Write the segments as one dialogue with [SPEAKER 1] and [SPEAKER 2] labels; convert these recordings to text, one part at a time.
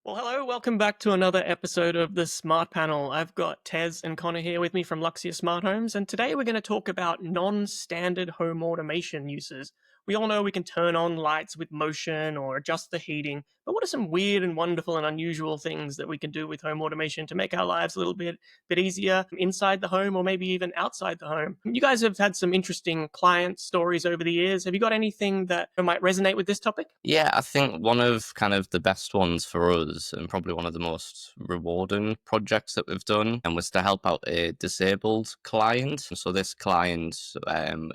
[SPEAKER 1] Well, hello, welcome back to another episode of the Smart Panel. I've got Tez and Connor here with me from Luxia Smart Homes, and today we're going to talk about non standard home automation uses. We all know we can turn on lights with motion or adjust the heating, but what are some weird and wonderful and unusual things that we can do with home automation to make our lives a little bit easier inside the home or maybe even outside the home? You guys have had some interesting client stories over the years. Have you got anything that might resonate with this topic?
[SPEAKER 2] Yeah, I think one of kind of the best ones for us, and probably one of the most rewarding projects that we've done, and was to help out a disabled client. So this client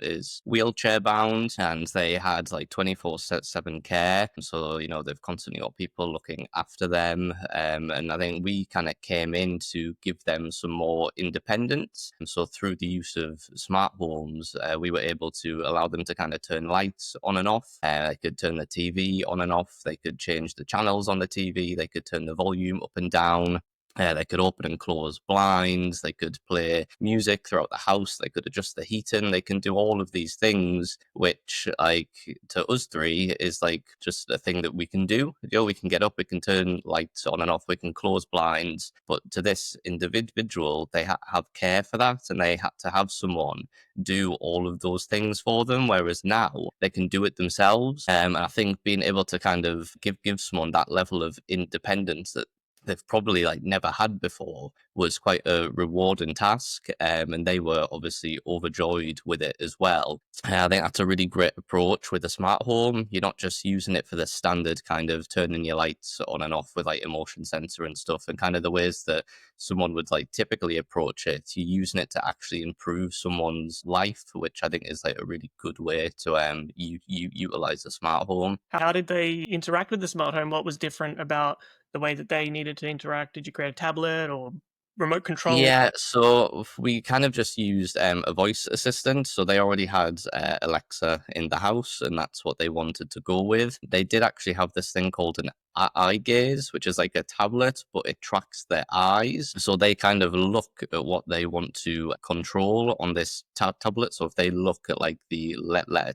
[SPEAKER 2] is wheelchair bound, and they had like 24/7 care. So they've constantly got people looking after them, and I think we kind of came in to give them some more independence. And so through the use of smart homes, we were able to allow them to kind of turn lights on and off. They could turn the TV on and off. They could change the channels on the TV. They could turn the volume up and down. They could open and close blinds. They could play music throughout the house. They could adjust the heating. They can do all of these things, which, like, to us three, is like just a thing that we can do. We can get up, we can turn lights on and off, we can close blinds. But to this individual, they have care for that, and they had to have someone do all of those things for them. Whereas now they can do it themselves. And I think being able to kind of give someone that level of independence that they've probably like never had before was quite a rewarding task, and they were obviously overjoyed with it as well. I think that's a really great approach with a smart home. You're not just using it for the standard kind of turning your lights on and off with like a motion sensor and stuff, and kind of the ways that someone would like typically approach it. You're using it to actually improve someone's life, which I think is like a really good way to utilize a smart home.
[SPEAKER 1] How did they interact with the smart home? What was different about the way that they needed to interact? Did you create a tablet or remote control?
[SPEAKER 2] Yeah, so we kind of just used a voice assistant. So they already had Alexa in the house, and that's what they wanted to go with. They did actually have this thing called an eye gaze, which is like a tablet, but it tracks their eyes. So they kind of look at what they want to control on this tablet. So if they look at like the letter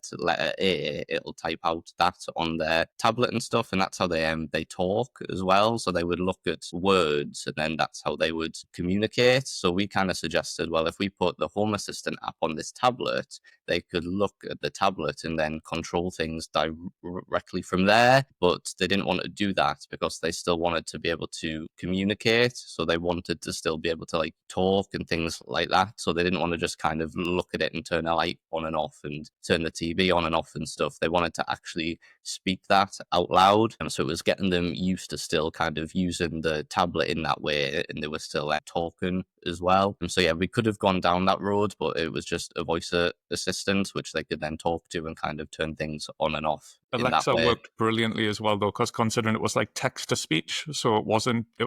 [SPEAKER 2] A, it'll type out that on their tablet and stuff, and that's how they talk as well. So they would look at words, and then that's how they would communicate. So we kind of suggested, well, if we put the Home Assistant app on this tablet, they could look at the tablet and then control things directly from there. But they didn't want to do that because they still wanted to be able to communicate. So they wanted to still be able to like talk and things like that. So they didn't want to just kind of look at it and turn a light on and off and turn the TV on and off and stuff. They wanted to actually speak that out loud. And so it was getting them used to still kind of using the tablet in that way, and they were still talking as well. And so yeah, we could have gone down that road, but it was just a voice assistant which they could then talk to and kind of turn things on and off in that
[SPEAKER 3] Alexa
[SPEAKER 2] way.
[SPEAKER 3] worked brilliantly as well, though, because considering it was like text to speech, so it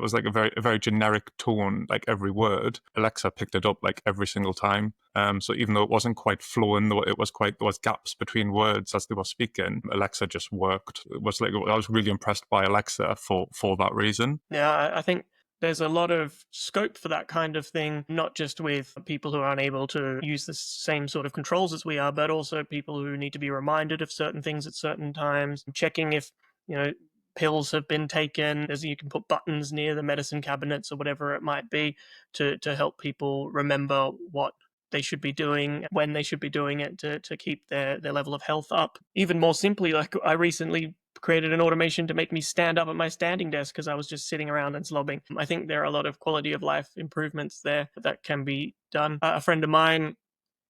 [SPEAKER 3] was like a very generic tone, like every word. Alexa picked it up like every single time. So even though it wasn't quite flowing, though there was gaps between words as they were speaking, Alexa just worked. It was like I was really impressed by Alexa for that reason.
[SPEAKER 1] Yeah, I think there's a lot of scope for that kind of thing, not just with people who are unable to use the same sort of controls as we are, but also people who need to be reminded of certain things at certain times, checking if, you know, pills have been taken, as you can put buttons near the medicine cabinets or whatever it might be to help people remember what they should be doing, when they should be doing it to keep their level of health up. Even more simply, like I recently created an automation to make me stand up at my standing desk because I was just sitting around and slobbing. I think there are a lot of quality of life improvements there that can be done. A friend of mine,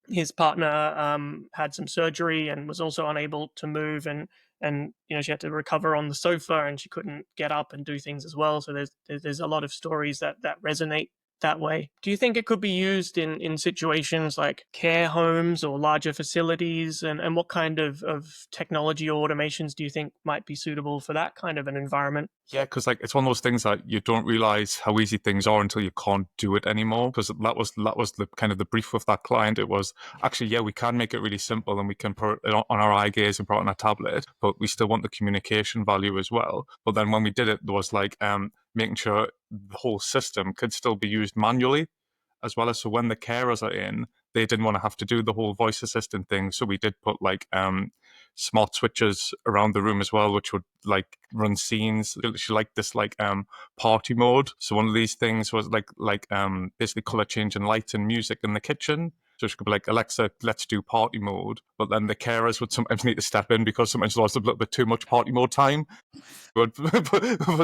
[SPEAKER 1] his partner had some surgery and was also unable to move, and she had to recover on the sofa and she couldn't get up and do things as well. So there's a lot of stories that resonate that way. Do you think it could be used in situations like care homes or larger facilities? And what kind of technology or automations do you think might be suitable for that kind of an environment?
[SPEAKER 3] Yeah, because like it's one of those things that you don't realize how easy things are until you can't do it anymore. Because that was the kind of the brief with that client. It was actually, yeah, we can make it really simple and we can put it on our eye gaze and put it on our tablet, but we still want the communication value as well. But then when we did it, there was like making sure the whole system could still be used manually as well. As so when the carers are in, they didn't want to have to do the whole voice assistant thing. So we did put like smart switches around the room as well, which would like run scenes. She liked this like party mode. So one of these things was like basically color changing lights and music in the kitchen. So she could be like, Alexa, let's do party mode. But then the carers would sometimes need to step in because sometimes there was a little bit too much party mode time. But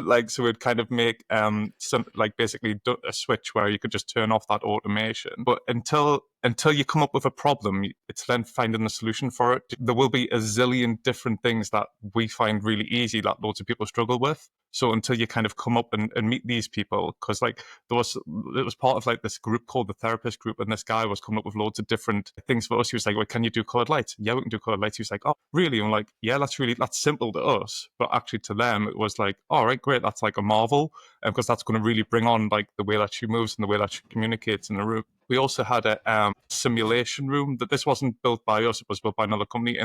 [SPEAKER 3] like, so we'd kind of make some like basically a switch where you could just turn off that automation. But until you come up with a problem, it's then finding the solution for it. There will be a zillion different things that we find really easy that loads of people struggle with. So until you kind of come up and meet these people, because like it was part of like this group called the Therapist Group, and this guy was coming up with loads of different things for us. He was like, well, can you do colored lights? Yeah, we can do colored lights. He was like, oh, really? I'm like, yeah, that's simple to us. But actually to them, it was like, all right, great. That's like a marvel. Because that's going to really bring on like the way that she moves and the way that she communicates in the room. We also had a simulation room that this wasn't built by us. It was built by another company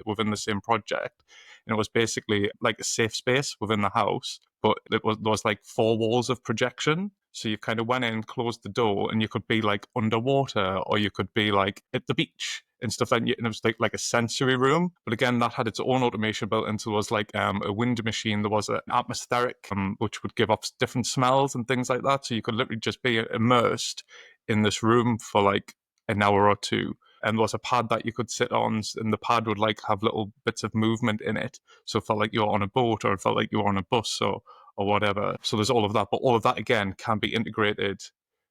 [SPEAKER 3] within the same project. And it was basically like a safe space within the house, but there was like 4 walls of projection. So you kind of went in, closed the door, and you could be like underwater, or you could be like at the beach and stuff. And it was like a sensory room. But again, that had its own automation built into. There was like a wind machine. There was an atmospheric, which would give off different smells and things like that. So you could literally just be immersed in this room for like an hour or two. And there was a pad that you could sit on, and the pad would like have little bits of movement in it. So it felt like you were on a boat, or it felt like you were on a bus, or whatever. So there's all of that. But all of that, again, can be integrated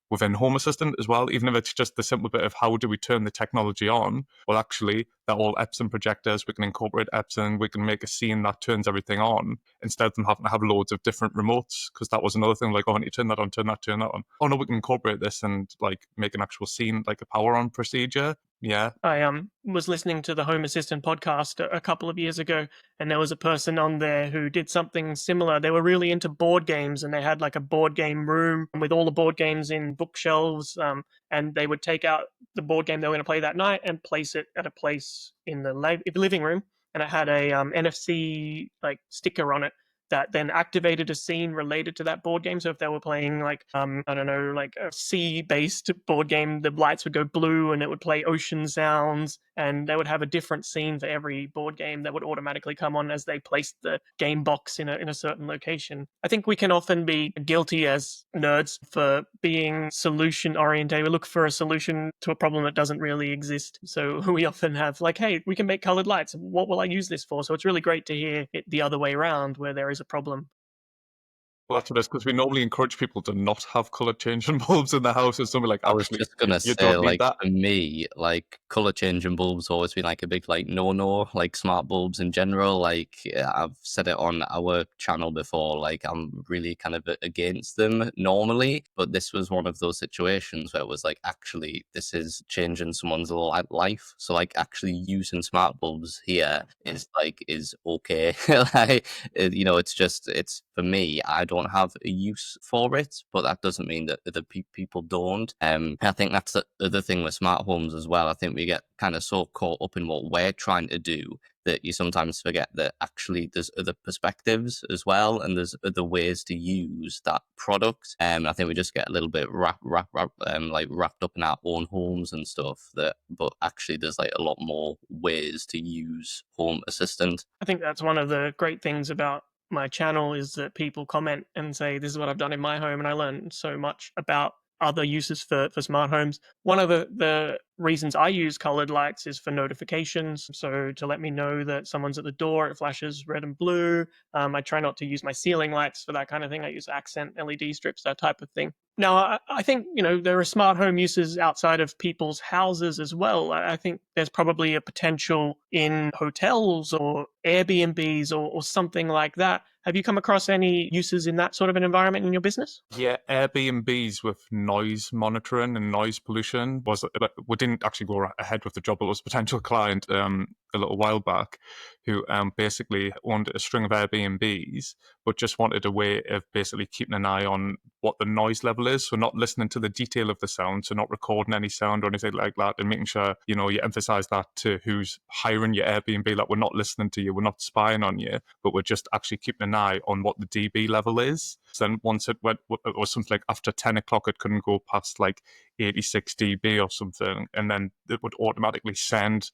[SPEAKER 3] within Home Assistant as well, even if it's just the simple bit of how do we turn the technology on. Well, actually, they're all Epson projectors. We can incorporate Epson. We can make a scene that turns everything on instead of them having to have loads of different remotes, because that was another thing, like, oh, I need to turn that on, turn that on. Oh, no, we can incorporate this and, like, make an actual scene, like a power-on procedure. Yeah.
[SPEAKER 1] I was listening to the Home Assistant podcast a couple of years ago, and there was a person on there who did something similar. They were really into board games, and they had like a board game room with all the board games in bookshelves, and they would take out the board game they were going to play that night and place it at a place in the living room, and it had a NFC like sticker on it that then activated a scene related to that board game. So if they were playing like, I don't know, like a sea-based board game, the lights would go blue and it would play ocean sounds, and they would have a different scene for every board game that would automatically come on as they placed the game box in a certain location. I think we can often be guilty as nerds for being solution-oriented. We look for a solution to a problem that doesn't really exist. So we often have like, hey, we can make colored lights. What will I use this for? So it's really great to hear it the other way around, where there is a problem.
[SPEAKER 3] Well, that's what it is, because we normally encourage people to not have colour changing bulbs in the house, and something like,
[SPEAKER 2] I was
[SPEAKER 3] actually,
[SPEAKER 2] just gonna
[SPEAKER 3] you
[SPEAKER 2] say,
[SPEAKER 3] don't need
[SPEAKER 2] like,
[SPEAKER 3] that.
[SPEAKER 2] for me, like, color changing bulbs always been like a big like no, like smart bulbs in general. Like, I've said it on our channel before, like I'm really kind of against them normally, but this was one of those situations where it was like, actually, this is changing someone's life. So like, actually using smart bulbs here is okay. Like, it's for me, I don't have a use for it, but that doesn't mean that other people don't. I think that's the other thing with smart homes as well. I think we get kind of so caught up in what we're trying to do that you sometimes forget that actually there's other perspectives as well, and there's other ways to use that product. I think we just get a little bit wrapped up in our own homes and stuff. But actually, there's like a lot more ways to use Home Assistant.
[SPEAKER 1] I think that's one of the great things about my channel, is that people comment and say, this is what I've done in my home, and I learn so much about other uses for smart homes. One of the reasons I use colored lights is for notifications. So to let me know that someone's at the door, it flashes red and blue. I try not to use my ceiling lights for that kind of thing. I use accent LED strips, that type of thing. Now, I think, there are smart home uses outside of people's houses as well. I think there's probably a potential in hotels or Airbnbs or something like that. Have you come across any uses in that sort of an environment in your business?
[SPEAKER 3] Yeah, Airbnbs with noise monitoring and noise pollution we didn't actually go ahead with the job, but it was a potential client a little while back who basically owned a string of Airbnbs, but just wanted a way of basically keeping an eye on what the noise level is. So not listening to the detail of the sound, so not recording any sound or anything like that, and making sure, you emphasize that to who's hiring your Airbnb, that we're not listening to you, we're not spying on you, but we're just actually keeping an eye on what the dB level is. So then once it was something like after 10 o'clock, it couldn't go past like 86 dB or something, and then it would automatically send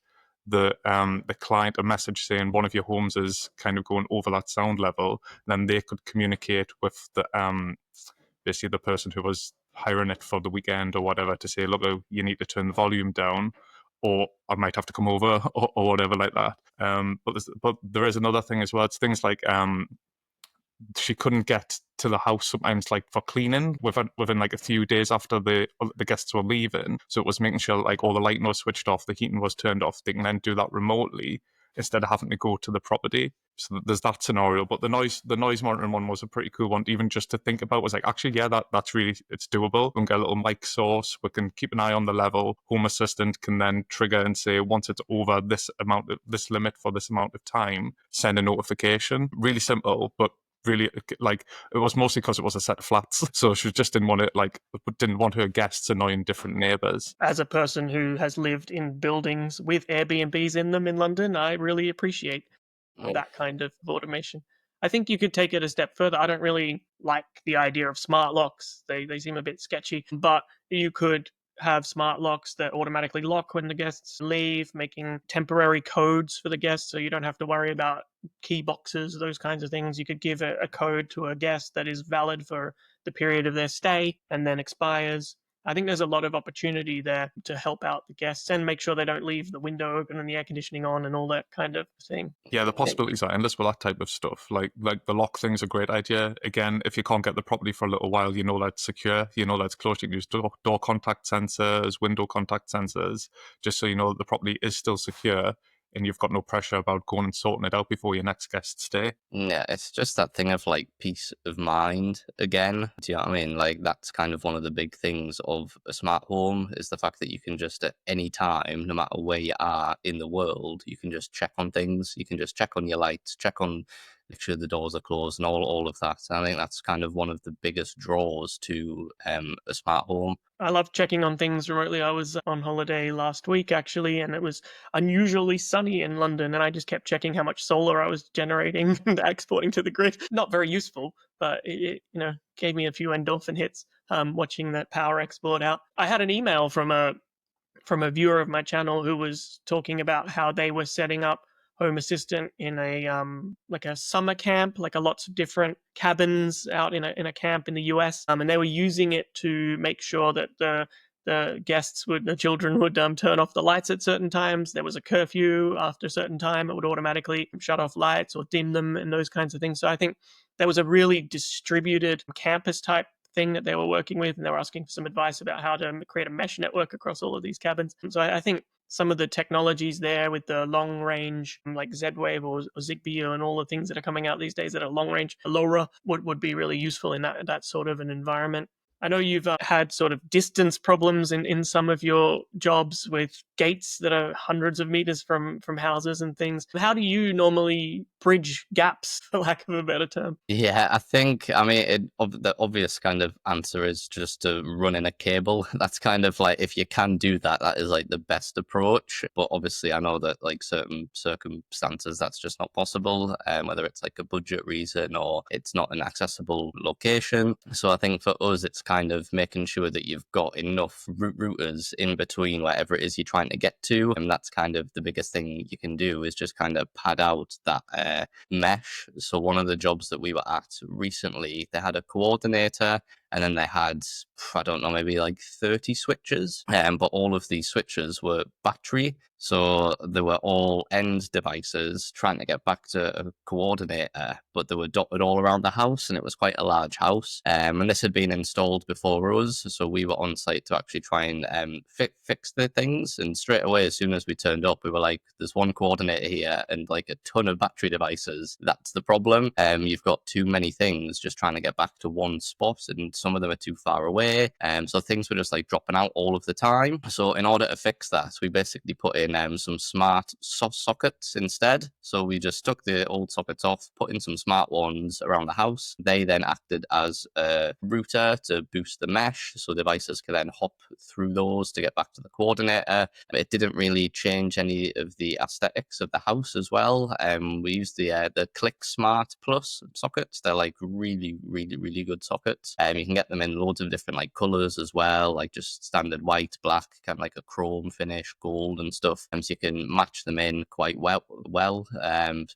[SPEAKER 3] the client a message saying one of your homes is kind of going over that sound level, then they could communicate with the basically the person who was hiring it for the weekend or whatever to say, look, you need to turn the volume down, or I might have to come over, or whatever like that. But there is another thing as well. It's things like she couldn't get to the house sometimes, like for cleaning within like a few days after the guests were leaving. So it was making sure like all the lighting was switched off, the heating was turned off. They can then do that remotely instead of having to go to the property. So there's that scenario. But the noise monitoring one was a pretty cool one, even just to think about. Was like, actually, yeah, that's really, it's doable. We can get a little mic source. We can keep an eye on the level. Home Assistant can then trigger and say, once it's over this limit for this amount of time, send a notification. Really simple, but really, like, it was mostly because it was a set of flats, so she just didn't want her guests annoying different neighbors.
[SPEAKER 1] As a person who has lived in buildings with Airbnbs in them in London, I really appreciate that kind of automation. I think you could take it a step further. I don't really like the idea of smart locks. They seem a bit sketchy, but you could have smart locks that automatically lock when the guests leave, making temporary codes for the guests so you don't have to worry about key boxes, those kinds of things. You could give a code to a guest that is valid for the period of their stay and then expires. I think there's a lot of opportunity there to help out the guests and make sure they don't leave the window open and the air conditioning on and all that kind of thing.
[SPEAKER 3] Yeah, the possibilities are endless with that type of stuff. Like the lock thing's a great idea. Again, if you can't get the property for a little while, you know that's secure, you know that's closed. You can use door contact sensors, window contact sensors, just so you know that the property is still secure and you've got no pressure about going and sorting it out before your next guest stay.
[SPEAKER 2] Yeah, it's just that thing of like peace of mind again. Do you know what I mean? Like that's kind of one of the big things of a smart home is the fact that you can just at any time, no matter where you are in the world, you can just check on things. You can just check on your lights, check on make sure the doors are closed and all of that. And I think that's kind of one of the biggest draws to a smart home.
[SPEAKER 1] I love checking on things remotely. I was on holiday last week, actually, and it was unusually sunny in London, and I just kept checking how much solar I was generating and exporting to the grid. Not very useful, but it gave me a few endorphin hits watching that power export out. I had an email from a viewer of my channel who was talking about how they were setting up Home Assistant in a like a summer camp, like a lots of different cabins out in a camp in the US, and they were using it to make sure that the children would turn off the lights at certain times. There was a curfew after a certain time; it would automatically shut off lights or dim them and those kinds of things. So I think there was a really distributed campus type thing that they were working with, and they were asking for some advice about how to create a mesh network across all of these cabins. So I think some of the technologies there with the long range, like Z-Wave or Zigbee and all the things that are coming out these days that are long range, LoRa would be really useful in that sort of an environment. I know you've had sort of distance problems in some of your jobs with gates that are hundreds of meters from houses and things. How do you normally bridge gaps, for lack of a better term?
[SPEAKER 2] Yeah, I think, the obvious kind of answer is just to run in a cable. That's kind of like, if you can do that, that is like the best approach. But obviously, I know that like certain circumstances, that's just not possible, whether it's like a budget reason or it's not an accessible location. So I think for us, it's kind of making sure that you've got enough routers in between wherever it is you're trying to get to. And that's kind of the biggest thing you can do is just kind of pad out that mesh. So one of the jobs that we were at recently, they had a coordinator and then they had, I don't know, maybe like 30 switches, but all of these switches were battery. So they were all end devices trying to get back to a coordinator, but they were dotted all around the house, and it was quite a large house. And this had been installed before us, so we were on site to actually try and fix the things. And straight away, as soon as we turned up, we were like, there's one coordinator here and like a ton of battery devices. That's the problem. You've got too many things just trying to get back to one spot, and some of them are too far away. So things were just like dropping out all of the time. So in order to fix that, we basically put in some smart sockets instead. So we just took the old sockets off, put in some smart ones around the house. They then acted as a router to boost the mesh, so devices can then hop through those to get back to the coordinator. It didn't really change any of the aesthetics of the house as well. We used the Click Smart Plus sockets. They're like really, really, really good sockets. You can get them in loads of different like colors as well, like just standard white, black, kind of like a chrome finish, gold and stuff. So you can match them in quite well.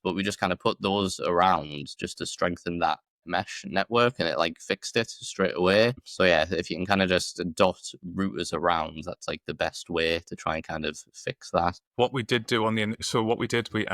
[SPEAKER 2] But we just kind of put those around just to strengthen that mesh network, and it like fixed it straight away. So yeah, if you can kind of just dot routers around, that's like the best way to try and kind of fix that.
[SPEAKER 3] What we did do we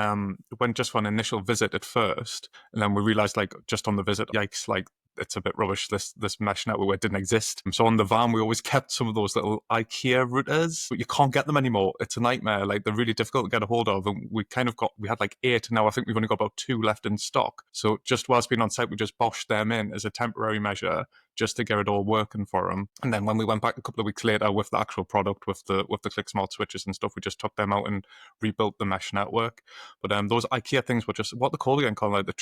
[SPEAKER 3] went just for an initial visit at first, and then we realized like just on the visit, yikes, like it's a bit rubbish. This mesh network didn't exist. So on the van, we always kept some of those little IKEA routers, but you can't get them anymore. It's a nightmare. Like they're really difficult to get a hold of. And we had like 8, and now I think we've only got about 2 left in stock. So just whilst being on site, we just boshed them in as a temporary measure just to get it all working for them. And then when we went back a couple of weeks later with the actual product, with the ClickSmart switches and stuff, we just took them out and rebuilt the mesh network. But those IKEA things were just, what they're called again, Colin, like the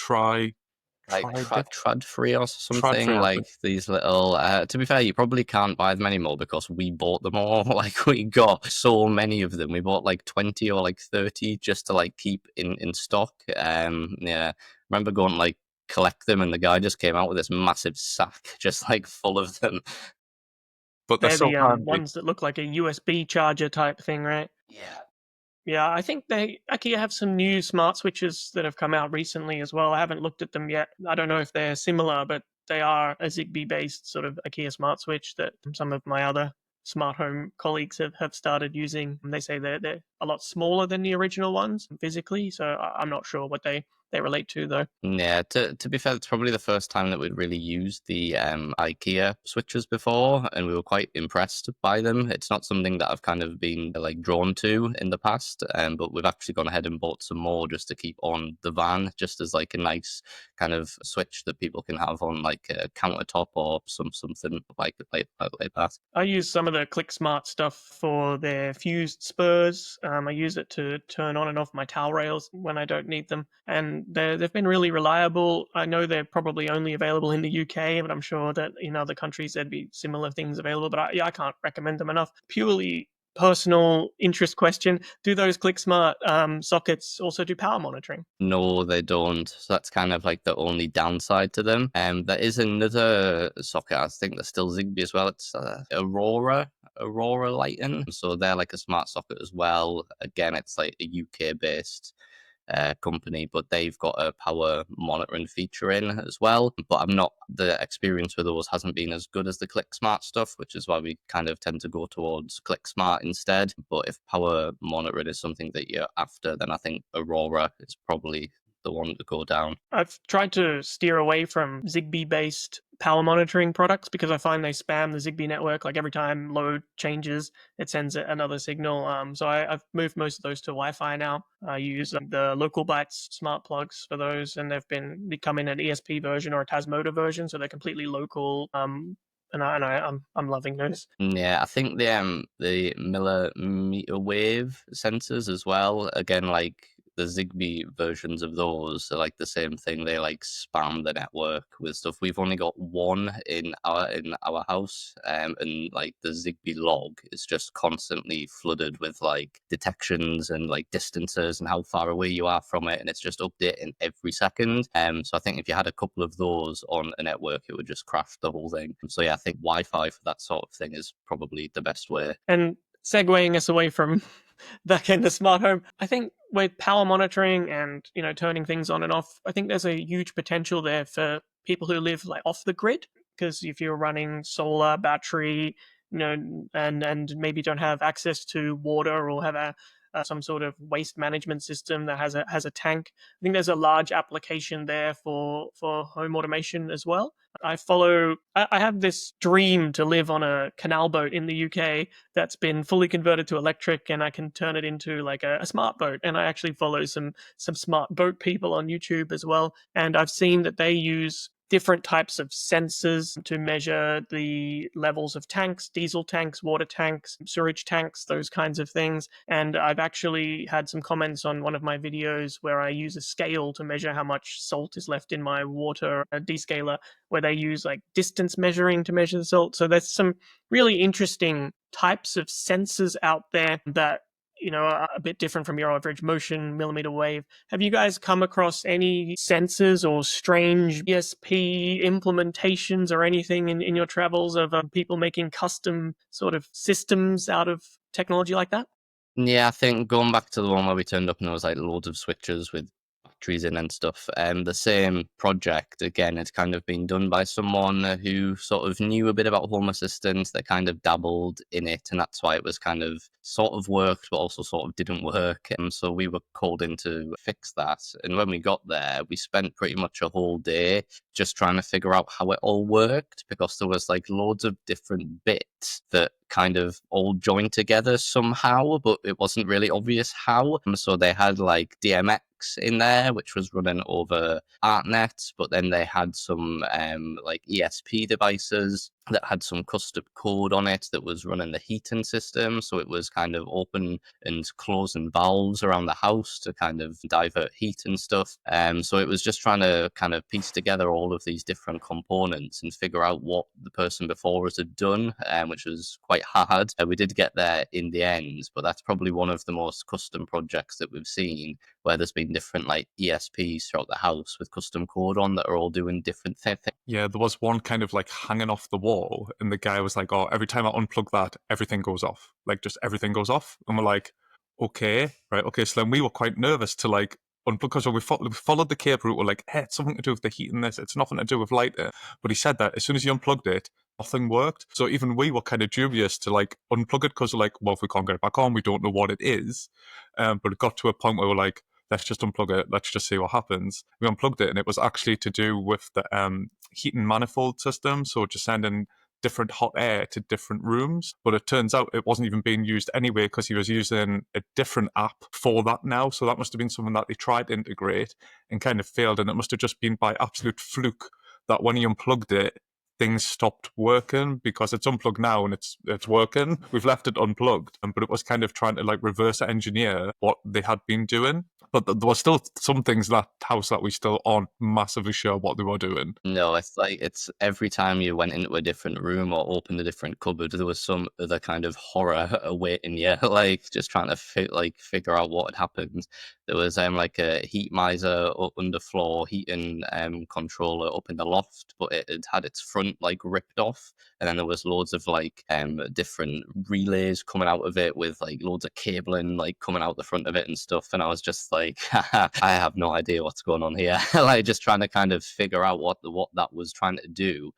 [SPEAKER 2] Trad free or something,
[SPEAKER 3] Trad-free,
[SPEAKER 2] like these little to be fair, you probably can't buy them anymore because we bought them all. Like we got so many of them, we bought like 20 or like 30 just to like keep in stock. Yeah, remember going to like collect them, and the guy just came out with this massive sack just like full of them.
[SPEAKER 3] But
[SPEAKER 1] They're
[SPEAKER 3] so
[SPEAKER 1] the ones that look like a USB charger type thing, right?
[SPEAKER 2] Yeah.
[SPEAKER 1] Yeah, I think they actually have some new smart switches that have come out recently as well. I haven't looked at them yet. I don't know if they're similar, but they are a Zigbee-based sort of IKEA smart switch that some of my other smart home colleagues have started using. And they say they're a lot smaller than the original ones physically, so I'm not sure what they relate to, though.
[SPEAKER 2] Yeah, to be fair, it's probably the first time that we'd really used the IKEA switches before, and we were quite impressed by them. It's not something that I've kind of been like drawn to in the past, but we've actually gone ahead and bought some more just to keep on the van, just as like a nice kind of switch that people can have on like a countertop or something like that.
[SPEAKER 1] I use some of the ClickSmart stuff for their fused spurs. I use it to turn on and off my towel rails when I don't need them, and they've been really reliable. I know they're probably only available in the UK, but I'm sure that in other countries there'd be similar things available. But I can't recommend them enough. Purely personal interest question: do those ClickSmart sockets also do power monitoring?
[SPEAKER 2] No, they don't. So that's kind of like the only downside to them. There is another socket, I think that's still Zigbee as well. It's Aurora Lighting. So they're like a smart socket as well. Again, it's like a UK based company, but they've got a power monitoring feature in as well. But the experience with those hasn't been as good as the ClickSmart stuff, which is why we kind of tend to go towards ClickSmart instead. But if power monitoring is something that you're after, then I think Aurora is probably the one to go down.
[SPEAKER 1] I've tried to steer away from Zigbee-based power monitoring products because I find they spam the Zigbee network. Like every time load changes, it sends another signal. So I've moved most of those to Wi-Fi now. I use the Local Bytes smart plugs for those, and they come in an ESP version or a Tasmota version, so they're completely local. And I'm loving those.
[SPEAKER 2] Yeah, I think the millimeter wave sensors as well. Again, like the Zigbee versions of those are like the same thing. They like spam the network with stuff. We've only got one in our house, and like the Zigbee log is just constantly flooded with like detections and like distances and how far away you are from it, and it's just updating every second. So I think if you had a couple of those on a network, it would just crash the whole thing. So yeah, I think Wi-Fi for that sort of thing is probably the best way.
[SPEAKER 1] And segueing us away from back into smart home, I think with power monitoring and turning things on and off, I think there's a huge potential there for people who live like off the grid, because if you're running solar, battery, and maybe don't have access to water or have some sort of waste management system that has a tank, I think there's a large application there for home automation as well. I have this dream to live on a canal boat in the UK that's been fully converted to electric, and I can turn it into like a smart boat. And I actually follow some smart boat people on YouTube as well, and I've seen that they use different types of sensors to measure the levels of tanks, diesel tanks, water tanks, sewage tanks, those kinds of things. And I've actually had some comments on one of my videos where I use a scale to measure how much salt is left in my water, a descaler, where they use like distance measuring to measure the salt. So there's some really interesting types of sensors out there that a bit different from your average motion millimeter wave. Have you guys come across any sensors or strange ESP implementations or anything in your travels of people making custom sort of systems out of technology like that?
[SPEAKER 2] Yeah, I think going back to the one where we turned up and there was like loads of switches with batteries in and stuff. The same project again, it's kind of been done by someone who sort of knew a bit about Home Assistant. That kind of dabbled in it, and that's why it was kind of sort of worked, but also sort of didn't work. And so we were called in to fix that. And when we got there, we spent pretty much a whole day just trying to figure out how it all worked, because there was like loads of different bits that kind of all joined together somehow, but it wasn't really obvious how. So they had like DMX in there, which was running over ArtNet, but then they had some like ESP devices that had some custom code on it that was running the heating system. So it was kind of open and closing valves around the house to kind of divert heat and stuff. So it was just trying to kind of piece together all of these different components and figure out what the person before us had done, which was quite hard. We did get there in the end, but that's probably one of the most custom projects that we've seen, where there's been different like ESPs throughout the house with custom code on that are all doing different things.
[SPEAKER 3] Yeah, there was one kind of like hanging off the wall, and the guy was like, "Oh, every time I unplug that, everything goes off. Like, just everything goes off." And we're like, "Okay, right, okay." So then we were quite nervous to like unplug, because when we followed the cable route, we're like, "Hey, it's something to do with the heat in this. It's nothing to do with lighting." But he said that as soon as he unplugged it, nothing worked. So even we were kind of dubious to like unplug it, because we're like, "Well, if we can't get it back on, we don't know what it is." But it got to a point where we're like, let's just unplug it. Let's just see what happens. We unplugged it, and it was actually to do with the heating manifold system. So just sending different hot air to different rooms. But it turns out it wasn't even being used anyway, because he was using a different app for that now. So that must have been something that they tried to integrate and kind of failed. And it must have just been by absolute fluke that when he unplugged it, things stopped working, because it's unplugged now and it's working. We've left it unplugged, but it was kind of trying to like reverse engineer what they had been doing. But there was still some things in that house that we still aren't massively sure what they were doing.
[SPEAKER 2] No, it's like it's every time you went into a different room or opened a different cupboard, there was some other kind of horror awaiting you, like just trying to figure out what had happened. There was like a heat miser underfloor heating controller up in the loft, but it had its front like ripped off, and then there was loads of like different relays coming out of it with like loads of cabling like coming out the front of it and stuff. And I was just like, I have no idea what's going on here. Like just trying to kind of figure out what that was trying to do.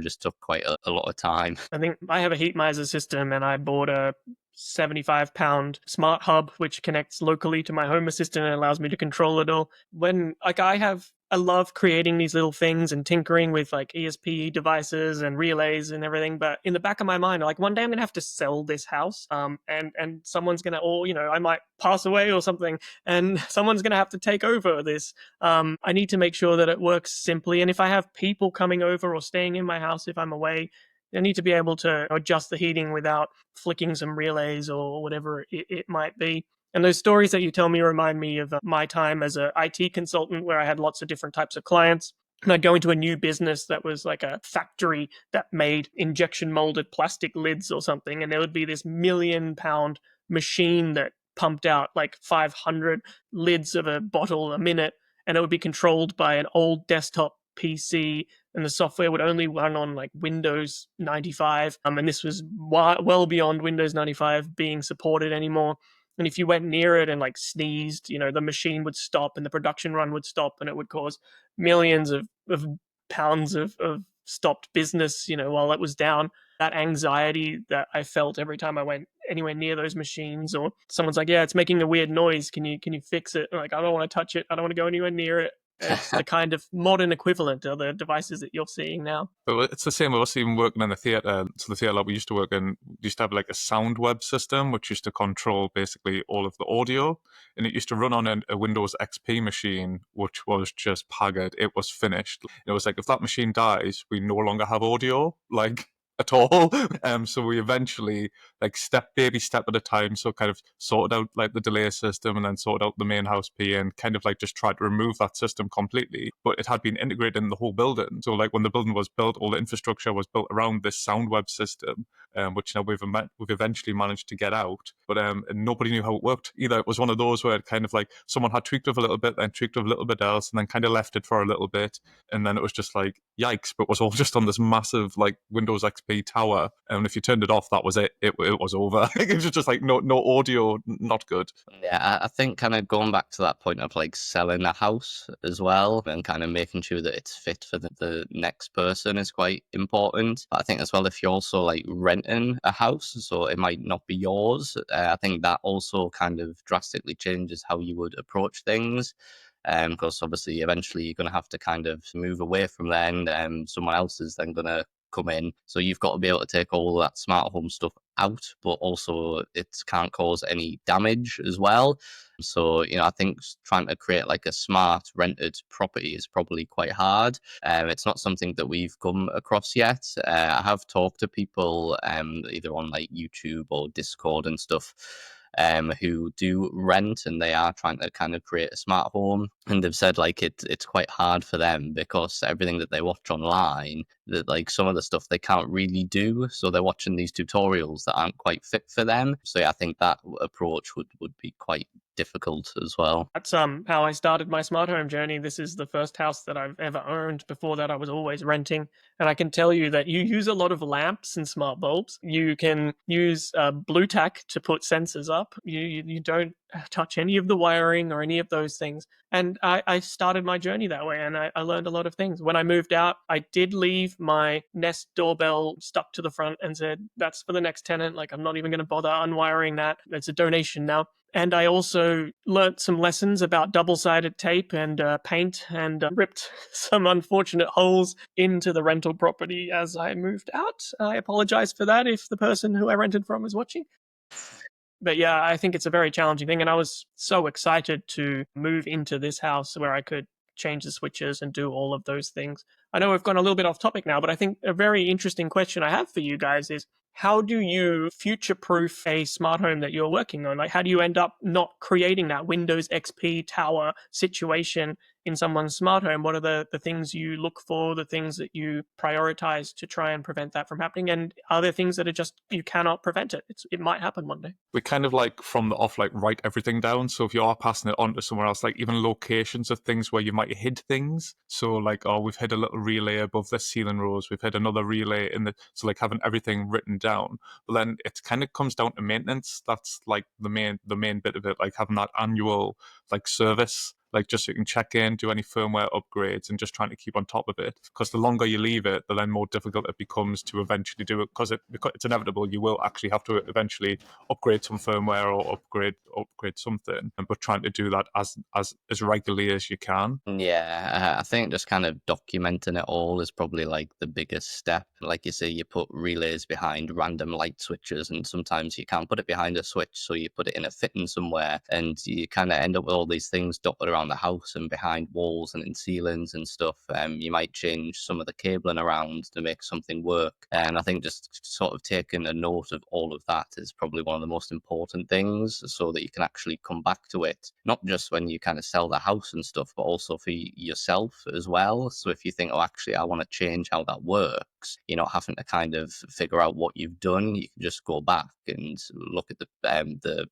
[SPEAKER 2] Just took quite a lot of time.
[SPEAKER 1] I think I have a heat miser system, and I bought a 75-pound smart hub which connects locally to my Home Assistant and allows me to control it all. When like I love creating these little things and tinkering with like ESP devices and relays and everything, but in the back of my mind, like one day I'm gonna have to sell this house, and someone's gonna, or I might pass away or something, and someone's gonna have to take over this. I need to make sure that it works simply, and if I have people coming over or staying in my house if I'm away, I need to be able to adjust the heating without flicking some relays or whatever it might be. And those stories that you tell me remind me of my time as an IT consultant, where I had lots of different types of clients. And I'd go into a new business that was like a factory that made injection molded plastic lids or something. And there would be this £1,000,000 machine that pumped out like 500 lids of a bottle a minute. And it would be controlled by an old desktop PC, and the software would only run on like Windows 95. And this was well beyond Windows 95 being supported anymore. And if you went near it and like sneezed, the machine would stop and the production run would stop, and it would cause millions of pounds of stopped business, while it was down. That anxiety that I felt every time I went anywhere near those machines, or someone's like, yeah, it's making a weird noise. Can you fix it? I'm like, I don't want to touch it. I don't want to go anywhere near it. It's the kind of modern equivalent of the devices that you're seeing now.
[SPEAKER 3] But it's the same with us even working in the theatre. So the theatre lab we used to work in, we used to have like a sound web system, which used to control basically all of the audio. And it used to run on a Windows XP machine, which was just haggard. It was finished. It was like, if that machine dies, we no longer have audio. Like, at all. So we eventually like baby step at a time, so kind of sorted out like the delay system and then sorted out the main house P and kind of like just tried to remove that system completely. But it had been integrated in the whole building. So like when the building was built, all the infrastructure was built around this SoundWeb system, which now we've eventually managed to get out. But and nobody knew how it worked either. It was one of those where it kind of like someone had tweaked it a little bit, then tweaked it a little bit else, and then kind of left it for a little bit, and then it was just like yikes. But it was all just on this massive like Windows XP tower, and if you turned it off, that was it. It was over. It was just like no audio, not good.
[SPEAKER 2] Yeah, I think kind of going back to that point of like selling a house as well and kind of making sure that it's fit for the next person is quite important. But I think as well, if you're also like renting a house, so it might not be yours, I think that also kind of drastically changes how you would approach things. Because obviously eventually you're going to have to kind of move away from there, and someone else is then going to come in. So you've got to be able to take all that smart home stuff out, but also it can't cause any damage as well. So, I think trying to create like a smart rented property is probably quite hard. It's not something that we've come across yet. I have talked to people either on like YouTube or Discord and stuff who do rent, and they are trying to kind of create a smart home, and they've said like it's quite hard for them because everything that they watch online, that like some of the stuff they can't really do, so they're watching these tutorials that aren't quite fit for them. So yeah, I think that approach would be quite difficult as well.
[SPEAKER 1] That's how I started my smart home journey. This is the first house that I've ever owned. Before that, I was always renting. And I can tell you that you use a lot of lamps and smart bulbs. You can use blue tack to put sensors up. You don't touch any of the wiring or any of those things. And I started my journey that way, and I learned a lot of things. When I moved out, I did leave my Nest doorbell stuck to the front and said, that's for the next tenant. Like, I'm not even going to bother unwiring that. It's a donation now. And I also learnt some lessons about double-sided tape and paint, and ripped some unfortunate holes into the rental property as I moved out. I apologize for that if the person who I rented from is watching. But yeah, I think it's a very challenging thing. And I was so excited to move into this house where I could change the switches and do all of those things. I know we've gone a little bit off topic now, but I think a very interesting question I have for you guys is, how do you future-proof a smart home that you're working on? Like, how do you end up not creating that Windows XP tower situation in someone's smart home? What are the things you look for, the things that you prioritize to try and prevent that from happening? And are there things that are just, you cannot prevent it? It might happen one day.
[SPEAKER 3] We kind of like from the off, like write everything down. So if you are passing it on to somewhere else, like even locations of things where you might hid things. So like, oh, we've hid a little relay above this ceiling rose. We've hid another relay in the, so like having everything written down. But then it kind of comes down to maintenance. That's like the main bit of it, like having that annual like service, like just so you can check in, do any firmware upgrades, and just trying to keep on top of it. Because the longer you leave it, the then more difficult it becomes to eventually do it. Because it's inevitable, you will actually have to eventually upgrade some firmware or upgrade something. But trying to do that as regularly as you can.
[SPEAKER 2] Yeah, I think just kind of documenting it all is probably like the biggest step. Like you say, you put relays behind random light switches, and sometimes you can't put it behind a switch, so you put it in a fitting somewhere, and you kind of end up with all these things dotted around the house and behind walls and in ceilings and stuff. You might change some of the cabling around to make something work. And I think just sort of taking a note of all of that is probably one of the most important things, so that you can actually come back to it, not just when you kind of sell the house and stuff, but also for yourself as well. So if you think, oh, actually, I want to change how that works, you're not having to kind of figure out what you've done. You can just go back and look at the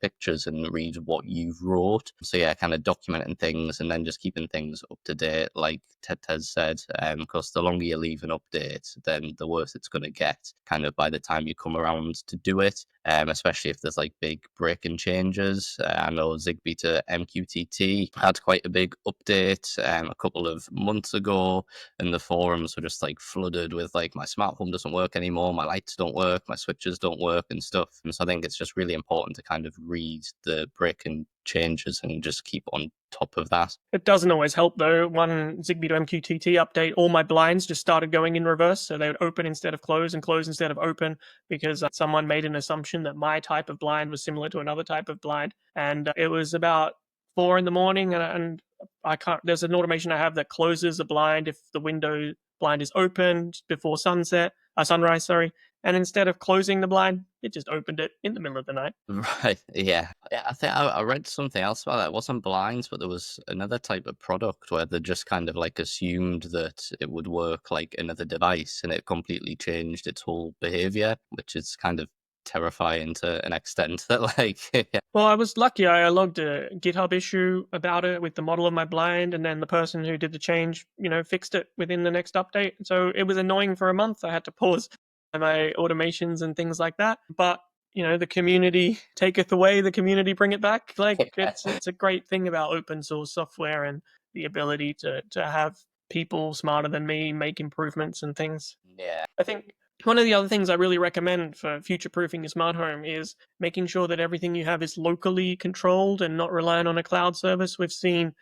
[SPEAKER 2] pictures and read what you've wrote. So yeah, kind of documenting things and then just keeping things up to date, like Ted said, because the longer you leave an update, then the worse it's going to get kind of by the time you come around to do it, especially if there's like big breaking changes. I know Zigbee to MQTT had quite a big update a couple of months ago, and the forums were just like flooded with like, my smart home doesn't work anymore, my lights don't work, my switches don't work and stuff. And so I think it's just really important to kind of read the breaking changes and just keep on top of that.
[SPEAKER 1] It doesn't always help though. One Zigbee to MQTT update, all my blinds just started going in reverse, so they would open instead of close and close instead of open, because someone made an assumption that my type of blind was similar to another type of blind. And it was about 4 a.m, and I can't, there's an automation I have that closes a blind if the window blind is opened before sunset. sunrise, sorry. And instead of closing the blind, it just opened it in the middle of the night.
[SPEAKER 2] Right, yeah. Yeah, I think I read something else about that. It wasn't blinds, but there was another type of product where they just kind of like assumed that it would work like another device, and it completely changed its whole behavior, which is kind of terrifying to an extent that like yeah.
[SPEAKER 1] Well, I was lucky. I logged a GitHub issue about it with the model of my blind, and then the person who did the change, fixed it within the next update. So it was annoying for a month. I had to pause my automations and things like that. But the community taketh away, the community bring it back. Like it's a great thing about open source software and the ability to have people smarter than me make improvements and things.
[SPEAKER 2] Yeah.
[SPEAKER 1] I think one of the other things I really recommend for future-proofing your smart home is making sure that everything you have is locally controlled and not reliant on a cloud service. We've seen,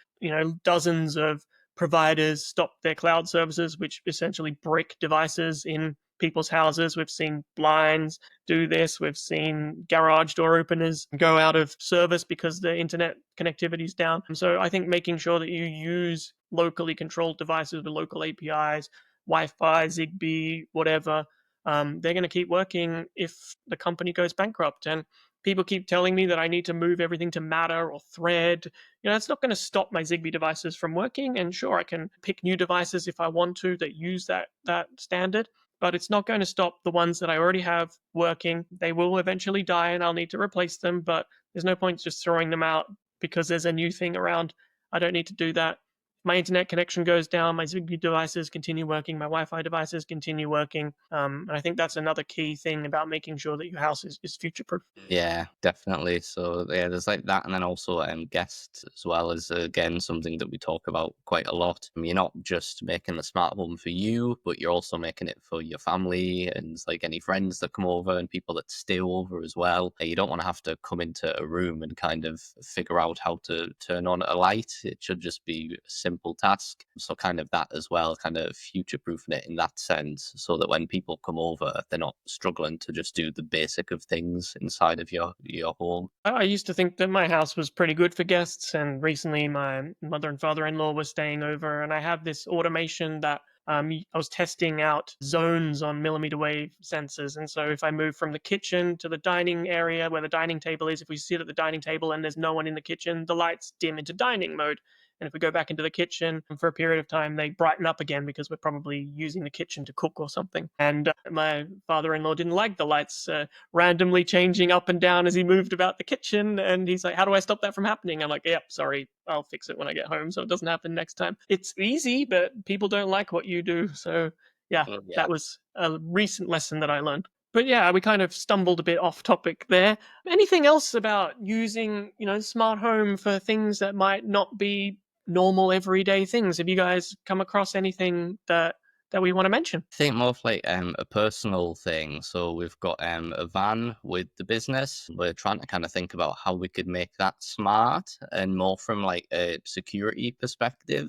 [SPEAKER 1] dozens of providers stop their cloud services, which essentially break devices in people's houses. We've seen blinds do this. We've seen garage door openers go out of service because the internet connectivity is down. So I think making sure that you use locally controlled devices with local APIs, Wi-Fi, Zigbee, whatever, they're going to keep working if the company goes bankrupt. And people keep telling me that I need to move everything to Matter or Thread. It's not going to stop my Zigbee devices from working. And sure, I can pick new devices if I want to that use that standard, but it's not going to stop the ones that I already have working. They will eventually die and I'll need to replace them, but there's no point just throwing them out because there's a new thing around. I don't need to do that. My internet connection goes down, my Zigbee devices continue working, my Wi-Fi devices continue working. And I think that's another key thing about making sure that your house is future-proof.
[SPEAKER 2] Yeah, definitely. So yeah, there's like that, and then also guests as well is again something that we talk about quite a lot. You're not just making the smart home for you, but you're also making it for your family and like any friends that come over and people that stay over as well. You don't want to have to come into a room and kind of figure out how to turn on a light. It should just be a simple task. So kind of that as well, kind of future-proofing it in that sense, so that when people come over, they're not struggling to just do the basic of things inside of your home.
[SPEAKER 1] I used to think that my house was pretty good for guests, and recently my mother and father-in-law were staying over, and I have this automation that I was testing out zones on millimeter wave sensors. And so if I move from the kitchen to the dining area where the dining table is, if we sit at the dining table and there's no one in the kitchen, the lights dim into dining mode. And if we go back into the kitchen for a period of time, they brighten up again because we're probably using the kitchen to cook or something. And my father-in-law didn't like the lights randomly changing up and down as he moved about the kitchen. And he's like, how do I stop that from happening? I'm like, yep, sorry, I'll fix it when I get home so it doesn't happen next time. It's easy, but people don't like what you do. So yeah, that was a recent lesson that I learned. But yeah, we kind of stumbled a bit off topic there. Anything else about using, smart home for things that might not be normal everyday things? Have you guys come across anything that we want to mention?
[SPEAKER 2] I think more of like a personal thing. So we've got a van with the business. We're trying to kind of think about how we could make that smart and more from like a security perspective.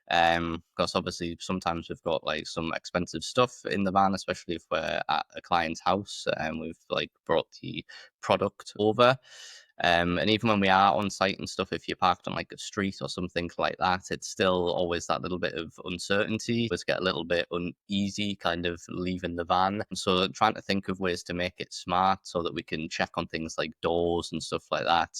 [SPEAKER 2] Because obviously sometimes we've got like some expensive stuff in the van, especially if we're at a client's house and we've like brought the product over. And even when we are on site and stuff, if you're parked on like a street or something like that, it's still always that little bit of uncertainty. Let's get a little bit uneasy kind of leaving the van. And so trying to think of ways to make it smart so that we can check on things like doors and stuff like that.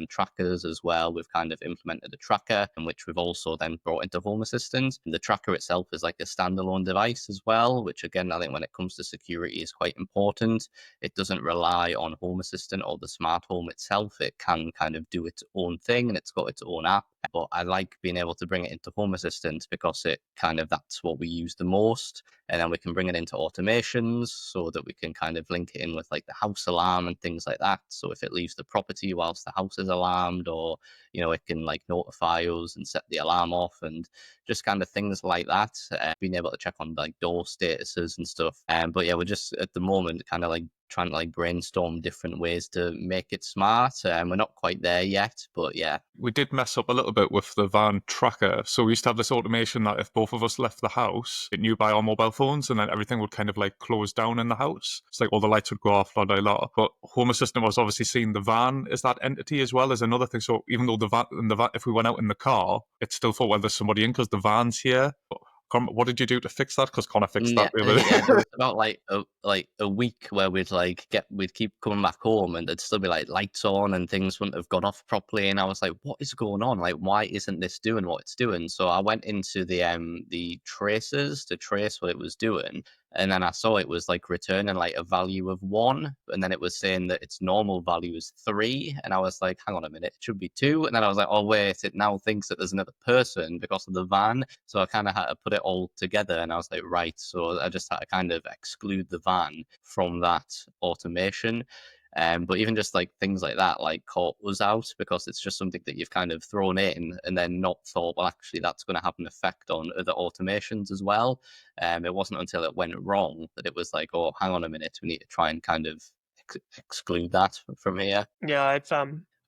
[SPEAKER 2] Trackers as well. We've kind of implemented a tracker, in which we've also then brought into Home Assistant. And the tracker itself is like a standalone device as well, which again, I think when it comes to security is quite important. It doesn't rely on Home Assistant or the smart home itself. It can kind of do its own thing and it's got its own app. But I like being able to bring it into Home Assistant because it kind of, that's what we use the most. And then we can bring it into automations so that we can kind of link it in with like the house alarm and things like that. So if it leaves the property whilst the house is alarmed, or, it can like notify us and set the alarm off and just kind of things like that. Being able to check on like door statuses and stuff. But yeah, we're just at the moment kind of like trying to like brainstorm different ways to make it smart. We're not quite there yet, but yeah.
[SPEAKER 3] We did mess up a little bit with the van tracker. So we used to have this automation that if both of us left the house, it knew by our mobile phones, and then everything would kind of like close down in the house. It's like all the lights would go off, la la la. But Home Assistant was obviously seeing the van as that entity as well as another thing. So even though the van, if we went out in the car, it still thought, well, there's somebody in because the van's here. But What did you do to fix that? Because Connor fixed
[SPEAKER 2] Yeah,
[SPEAKER 3] that the other
[SPEAKER 2] yeah.
[SPEAKER 3] day.
[SPEAKER 2] There was about a week where we'd keep coming back home, and there'd still be like lights on, and things wouldn't have gone off properly. And I was like, "What is going on? Like, why isn't this doing what it's doing?" So I went into the traces to trace what it was doing, and then I saw it was like returning like a value of 1, and then it was saying that its normal value is 3, and I was like, "Hang on a minute, it should be 2." And then I was like, "Oh wait, it now thinks that there's another person because of the van." So I kind of had to put it all together, and I was like, right. So I just had to kind of exclude the van from that automation. But even just like things like that, like caught us out because it's just something that you've kind of thrown in and then not thought, well, actually, that's going to have an effect on other automations as well. It wasn't until it went wrong that it was like, oh, hang on a minute, we need to try and kind of exclude that from here.
[SPEAKER 1] Yeah, I've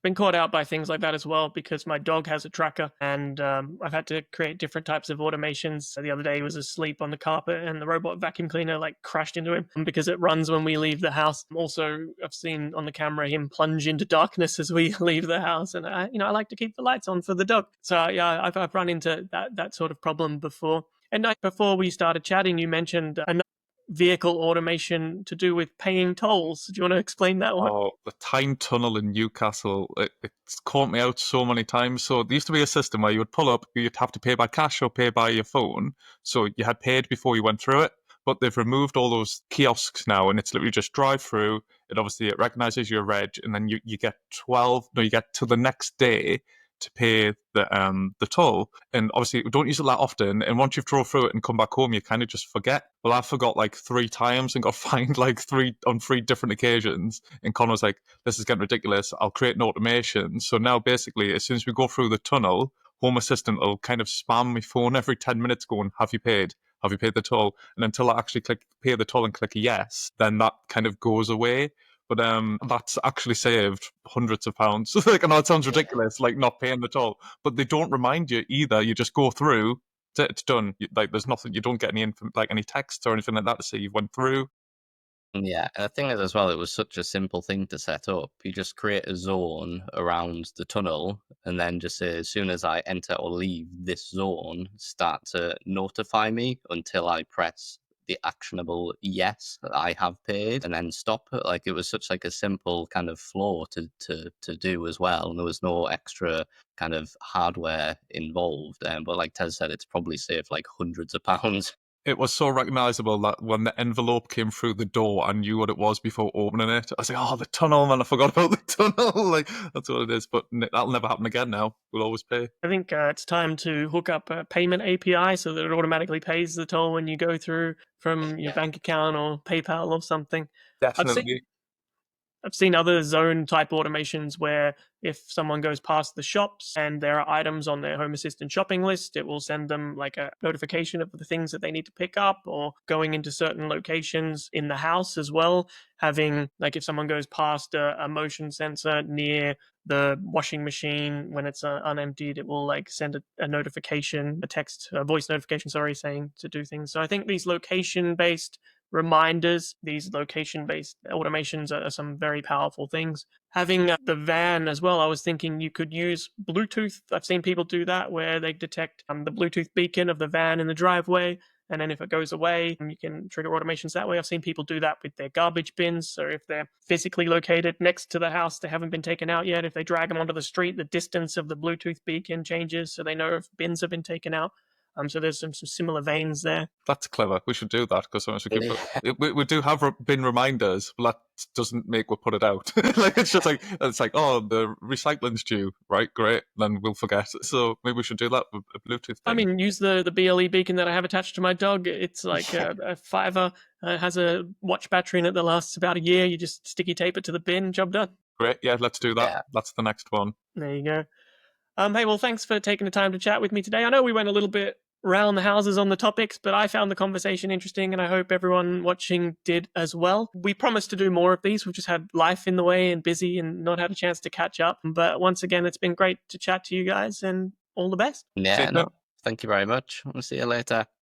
[SPEAKER 1] been caught out by things like that as well because my dog has a tracker, and I've had to create different types of automations. So the other day he was asleep on the carpet, and the robot vacuum cleaner like crashed into him because it runs when we leave the house. Also, I've seen on the camera him plunge into darkness as we leave the house, and I like to keep the lights on for the dog. So yeah, I've run into that sort of problem before. And before we started chatting, you mentioned another vehicle automation to do with paying tolls. Do you want to explain that one?
[SPEAKER 3] Oh, the time tunnel in Newcastle, it's caught me out so many times. So there used to be a system where you would pull up, you'd have to pay by cash or pay by your phone. So you had paid before you went through it. But they've removed all those kiosks now, and it's literally just drive through. It recognizes your reg, and then you get you get till the next day to pay the toll. And obviously we don't use it that often. And once you've drove through it and come back home, you kind of just forget. Well, I forgot like 3 times and got fined like 3 on 3 different occasions. And Connor was like, "This is getting ridiculous. I'll create an automation." So now basically, as soon as we go through the tunnel, Home Assistant will kind of spam my phone every 10 minutes going, "Have you paid? Have you paid the toll?" And until I actually click pay the toll and click yes, then that kind of goes away. But that's actually saved hundreds of pounds. Like, I know it sounds ridiculous, like not paying the toll, but they don't remind you either. You just go through, it's done. Like, there's nothing. You don't get any like any text or anything like that to say you went through.
[SPEAKER 2] Yeah, and the thing is as well, it was such a simple thing to set up. You just create a zone around the tunnel, and then just say, as soon as I enter or leave this zone, start to notify me until I press the actionable yes that I have paid, and then stop. Like, it was such like a simple kind of flow to do as well. And there was no extra kind of hardware involved. But like Tez said, it's probably saved like hundreds of pounds.
[SPEAKER 3] It was so recognizable that when the envelope came through the door, I knew what it was before opening it. I was like, "Oh, the tunnel, man! I forgot about the tunnel." Like, that's what it is. But that'll never happen again. Now we'll always pay.
[SPEAKER 1] I think it's time to hook up a payment API so that it automatically pays the toll when you go through from your bank account or PayPal or something. I've seen
[SPEAKER 3] Definitely.
[SPEAKER 1] I've seen other zone type automations where if someone goes past the shops and there are items on their Home Assistant shopping list, it will send them like a notification of the things that they need to pick up, or going into certain locations in the house as well. Having, like, if someone goes past a motion sensor near the washing machine when it's unemptied, it will like send a notification, a voice notification, sorry, saying to do things. So I think these location based reminders, these location based automations are some very powerful things. Having the van as well, I was thinking you could use Bluetooth. I've seen people do that where they detect the Bluetooth beacon of the van in the driveway, and then if it goes away, you can trigger automations that way. I've seen people do that with their garbage bins. So if they're physically located next to the house, they haven't been taken out yet. If they drag them onto the street, the distance of the Bluetooth beacon changes so they know if bins have been taken out. So there's some similar veins there.
[SPEAKER 3] That's clever. We should do that because sometimes we do have bin reminders, but that doesn't make we put it out. Like, it's like, oh, the recycling's due, right? Great, then we'll forget. So maybe we should do that with a Bluetooth thing.
[SPEAKER 1] I mean, use the BLE beacon that I have attached to my dog. It's like a fiver. It has a watch battery in it that lasts about a year. You just sticky tape it to the bin, job done.
[SPEAKER 3] Great, yeah, let's do that.
[SPEAKER 2] Yeah.
[SPEAKER 3] That's the next one.
[SPEAKER 1] There you go. Hey, well, thanks for taking the time to chat with me today. I know we went a little bit round the houses on the topics, but I found the conversation interesting, and I hope everyone watching did as well. We promised to do more of these. We've just had life in the way and busy and not had a chance to catch up. But once again, it's been great to chat to you guys, and all the best.
[SPEAKER 2] Yeah, no, thank you very much. We'll see you later.